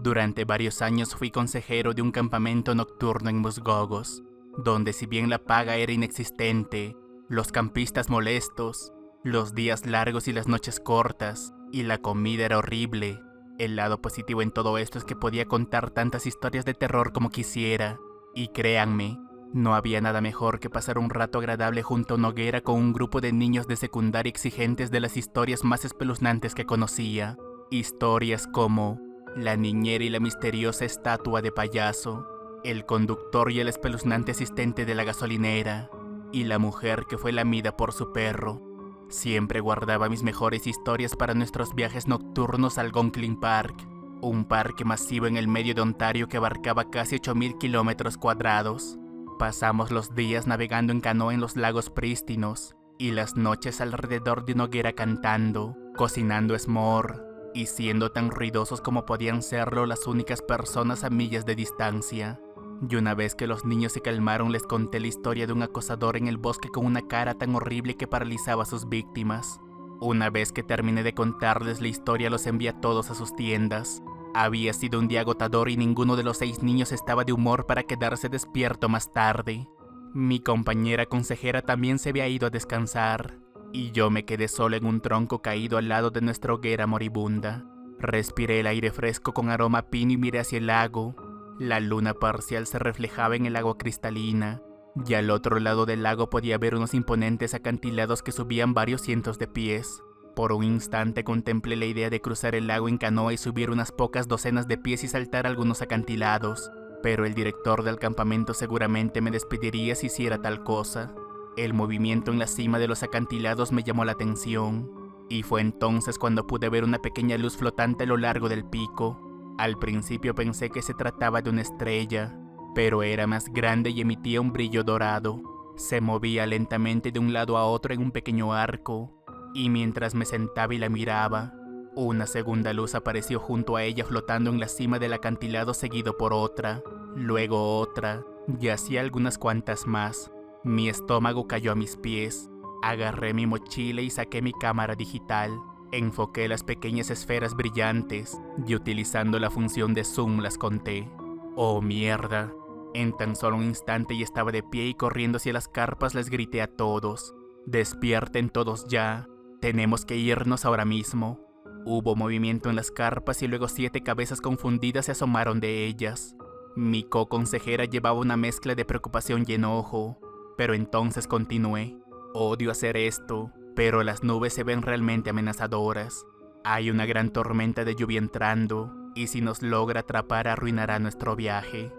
Durante varios años fui consejero de un campamento nocturno en Musgogos, donde si bien la paga era inexistente, los campistas molestos, los días largos y las noches cortas, y la comida era horrible. El lado positivo en todo esto es que podía contar tantas historias de terror como quisiera, y créanme, no había nada mejor que pasar un rato agradable junto a una hoguera con un grupo de niños de secundaria exigentes de las historias más espeluznantes que conocía. Historias como La niñera y la misteriosa estatua de payaso, El conductor y el espeluznante asistente de la gasolinera, y La mujer que fue lamida por su perro. Siempre guardaba mis mejores historias para nuestros viajes nocturnos al Gonklin Park, un parque masivo en el medio de Ontario que abarcaba casi 8,000 kilómetros cuadrados. Pasamos los días navegando en canoa en los lagos prístinos, y las noches alrededor de una hoguera cantando, cocinando s'more, y siendo tan ruidosos como podían serlo las únicas personas a millas de distancia. Y una vez que los niños se calmaron, les conté la historia de un acosador en el bosque con una cara tan horrible que paralizaba a sus víctimas. Una vez que terminé de contarles la historia, los envié a todos a sus tiendas. Había sido un día agotador y ninguno de los 6 niños estaba de humor para quedarse despierto más tarde. Mi compañera consejera también se había ido a descansar, y yo me quedé solo en un tronco caído al lado de nuestra hoguera moribunda. Respiré el aire fresco con aroma a pino y miré hacia el lago. La luna parcial se reflejaba en el agua cristalina, y al otro lado del lago podía ver unos imponentes acantilados que subían varios cientos de pies. Por un instante contemplé la idea de cruzar el lago en canoa y subir unas pocas docenas de pies y saltar algunos acantilados, pero el director del campamento seguramente me despediría si hiciera tal cosa. El movimiento en la cima de los acantilados me llamó la atención, y fue entonces cuando pude ver una pequeña luz flotante a lo largo del pico. Al principio pensé que se trataba de una estrella, pero era más grande y emitía un brillo dorado. Se movía lentamente de un lado a otro en un pequeño arco, y mientras me sentaba y la miraba, una segunda luz apareció junto a ella flotando en la cima del acantilado seguido por otra, luego otra, y así algunas cuantas más. Mi estómago cayó a mis pies. Agarré mi mochila y saqué mi cámara digital. Enfoqué las pequeñas esferas brillantes y utilizando la función de zoom las conté. ¡Oh, mierda! En tan solo un instante ya estaba de pie y corriendo hacia las carpas les grité a todos. ¡Despierten todos ya! ¡Tenemos que irnos ahora mismo! Hubo movimiento en las carpas y luego 7 cabezas confundidas se asomaron de ellas. Mi co-consejera llevaba una mezcla de preocupación y enojo. Pero entonces continué. Odio hacer esto, pero las nubes se ven realmente amenazadoras. Hay una gran tormenta de lluvia entrando, y si nos logra atrapar arruinará nuestro viaje.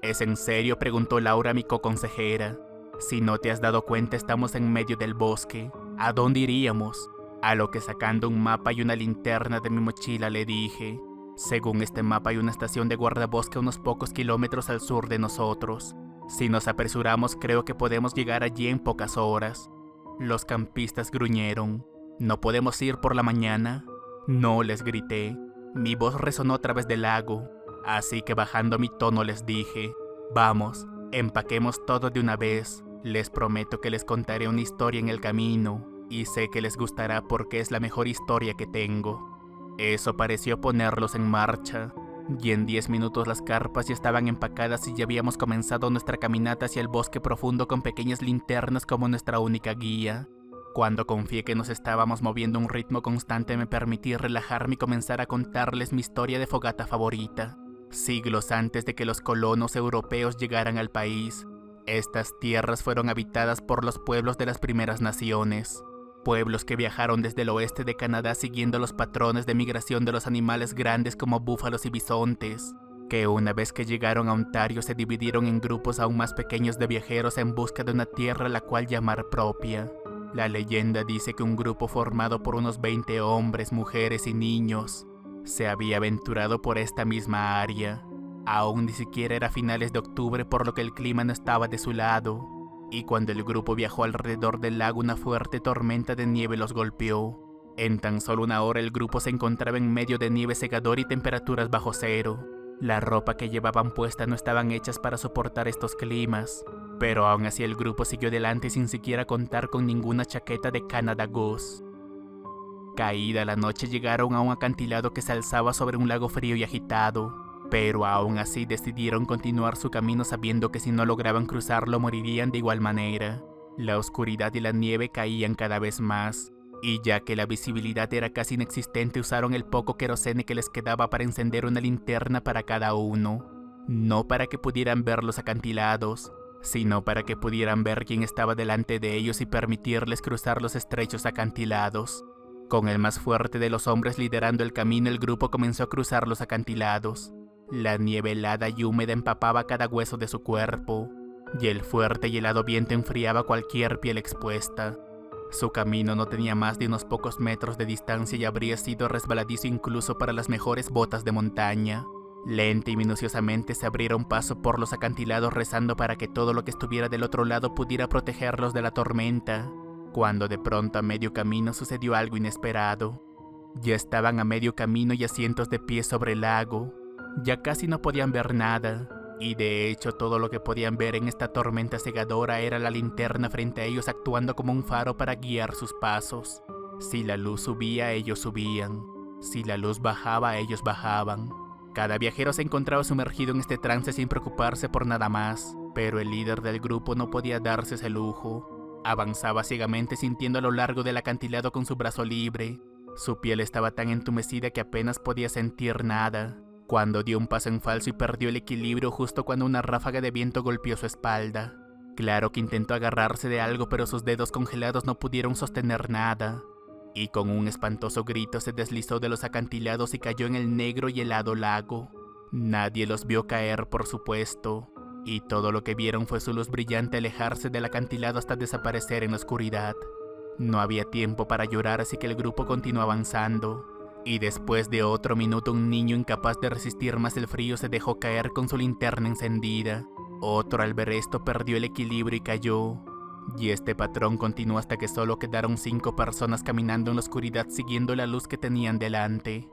¿Es en serio?, preguntó Laura, mi co-consejera. Si no te has dado cuenta, estamos en medio del bosque. ¿A dónde iríamos? A lo que sacando un mapa y una linterna de mi mochila le dije. Según este mapa hay una estación de guardabosque a unos pocos kilómetros al sur de nosotros. Si nos apresuramos, creo que podemos llegar allí en pocas horas. Los campistas gruñeron. ¿No podemos ir por la mañana? No, les grité. Mi voz resonó a través del lago, así que bajando mi tono les dije, vamos, empaquemos todo de una vez. Les prometo que les contaré una historia en el camino, y sé que les gustará porque es la mejor historia que tengo. Eso pareció ponerlos en marcha. Y en 10 minutos las carpas ya estaban empacadas y ya habíamos comenzado nuestra caminata hacia el bosque profundo con pequeñas linternas como nuestra única guía. Cuando confié que nos estábamos moviendo a un ritmo constante, me permití relajarme y comenzar a contarles mi historia de fogata favorita. Siglos antes de que los colonos europeos llegaran al país, estas tierras fueron habitadas por los pueblos de las primeras naciones. Pueblos que viajaron desde el oeste de Canadá siguiendo los patrones de migración de los animales grandes como búfalos y bisontes, que una vez que llegaron a Ontario se dividieron en grupos aún más pequeños de viajeros en busca de una tierra a la cual llamar propia. La leyenda dice que un grupo formado por unos 20 hombres, mujeres y niños se había aventurado por esta misma área. Aún ni siquiera era finales de octubre, por lo que el clima no estaba de su lado, y cuando el grupo viajó alrededor del lago una fuerte tormenta de nieve los golpeó. En tan solo una hora el grupo se encontraba en medio de nieve cegadora y temperaturas bajo cero. La ropa que llevaban puesta no estaban hechas para soportar estos climas, pero aún así el grupo siguió adelante sin siquiera contar con ninguna chaqueta de Canada Goose. Caída la noche llegaron a un acantilado que se alzaba sobre un lago frío y agitado, pero aún así decidieron continuar su camino sabiendo que si no lograban cruzarlo morirían de igual manera. La oscuridad y la nieve caían cada vez más, y ya que la visibilidad era casi inexistente usaron el poco querosene que les quedaba para encender una linterna para cada uno. No para que pudieran ver los acantilados, sino para que pudieran ver quién estaba delante de ellos y permitirles cruzar los estrechos acantilados. Con el más fuerte de los hombres liderando el camino, el grupo comenzó a cruzar los acantilados. La nieve helada y húmeda empapaba cada hueso de su cuerpo, y el fuerte y helado viento enfriaba cualquier piel expuesta. Su camino no tenía más de unos pocos metros de distancia y habría sido resbaladizo incluso para las mejores botas de montaña. Lenta y minuciosamente se abrieron paso por los acantilados rezando para que todo lo que estuviera del otro lado pudiera protegerlos de la tormenta, cuando de pronto a medio camino sucedió algo inesperado. Ya estaban a medio camino y a cientos de pies sobre el lago. Ya casi no podían ver nada, y de hecho todo lo que podían ver en esta tormenta cegadora era la linterna frente a ellos actuando como un faro para guiar sus pasos. Si la luz subía, ellos subían. Si la luz bajaba, ellos bajaban. Cada viajero se encontraba sumergido en este trance sin preocuparse por nada más, pero el líder del grupo no podía darse ese lujo. Avanzaba ciegamente sintiendo a lo largo del acantilado con su brazo libre. Su piel estaba tan entumecida que apenas podía sentir nada, cuando dio un paso en falso y perdió el equilibrio justo cuando una ráfaga de viento golpeó su espalda. Claro que intentó agarrarse de algo, pero sus dedos congelados no pudieron sostener nada, y con un espantoso grito se deslizó de los acantilados y cayó en el negro y helado lago. Nadie los vio caer, por supuesto, y todo lo que vieron fue su luz brillante alejarse del acantilado hasta desaparecer en la oscuridad. No había tiempo para llorar, así que el grupo continuó avanzando, y después de otro minuto un niño incapaz de resistir más el frío se dejó caer con su linterna encendida. Otro al ver esto perdió el equilibrio y cayó, y este patrón continuó hasta que solo quedaron 5 personas caminando en la oscuridad siguiendo la luz que tenían delante.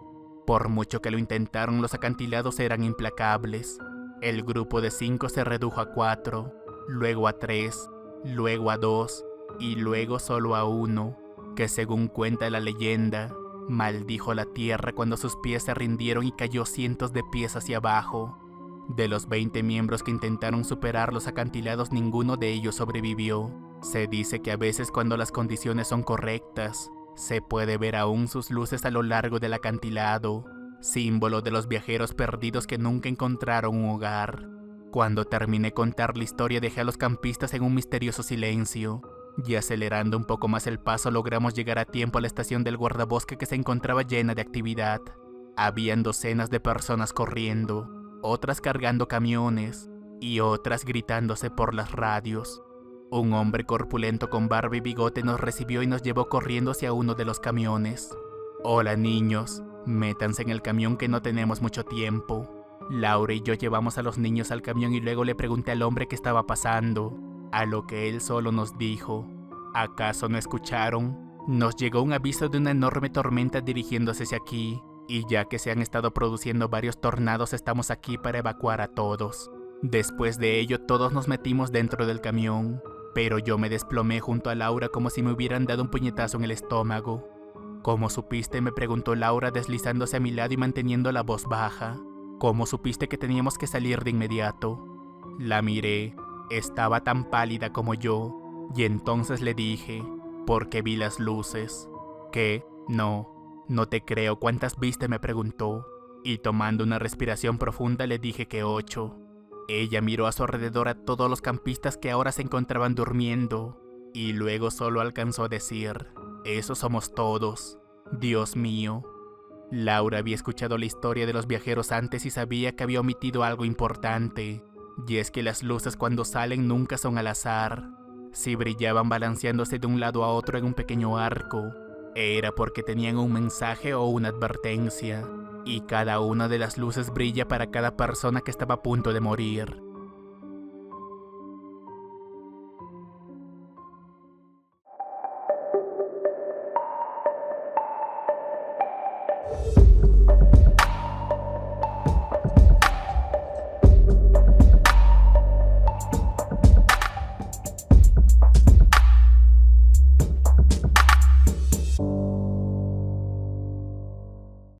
Por mucho que lo intentaron, los acantilados eran implacables. El grupo de 5 se redujo a 4, luego a 3, luego a 2 y luego solo a 1, que según cuenta la leyenda, maldijo la tierra cuando sus pies se rindieron y cayó cientos de pies hacia abajo. De los 20 miembros que intentaron superar los acantilados, ninguno de ellos sobrevivió. Se dice que a veces cuando las condiciones son correctas, se puede ver aún sus luces a lo largo del acantilado, símbolo de los viajeros perdidos que nunca encontraron un hogar. Cuando terminé de contar la historia dejé a los campistas en un misterioso silencio, y acelerando un poco más el paso logramos llegar a tiempo a la estación del guardabosque que se encontraba llena de actividad. Habían docenas de personas corriendo, otras cargando camiones y otras gritándose por las radios. Un hombre corpulento con barba y bigote nos recibió y nos llevó corriendo hacia uno de los camiones. Hola niños, métanse en el camión que no tenemos mucho tiempo. Laura y yo llevamos a los niños al camión y luego le pregunté al hombre qué estaba pasando, a lo que él solo nos dijo: ¿acaso no escucharon? Nos llegó un aviso de una enorme tormenta dirigiéndose hacia aquí, y ya que se han estado produciendo varios tornados estamos aquí para evacuar a todos. Después de ello todos nos metimos dentro del camión, pero yo me desplomé junto a Laura como si me hubieran dado un puñetazo en el estómago. ¿Cómo supiste?, me preguntó Laura deslizándose a mi lado y manteniendo la voz baja. ¿Cómo supiste que teníamos que salir de inmediato? La miré. Estaba tan pálida como yo, y entonces le dije: porque vi las luces. ¿Qué? No te creo. ¿Cuántas viste?, me preguntó, y tomando una respiración profunda le dije que 8. Ella miró a su alrededor a todos los campistas que ahora se encontraban durmiendo, y luego solo alcanzó a decir: eso somos todos. Dios mío. Laura había escuchado la historia de los viajeros antes y sabía que había omitido algo importante. Y es que las luces cuando salen nunca son al azar. Si brillaban balanceándose de un lado a otro en un pequeño arco, era porque tenían un mensaje o una advertencia. y cada una de las luces brilla para cada persona que estaba a punto de morir.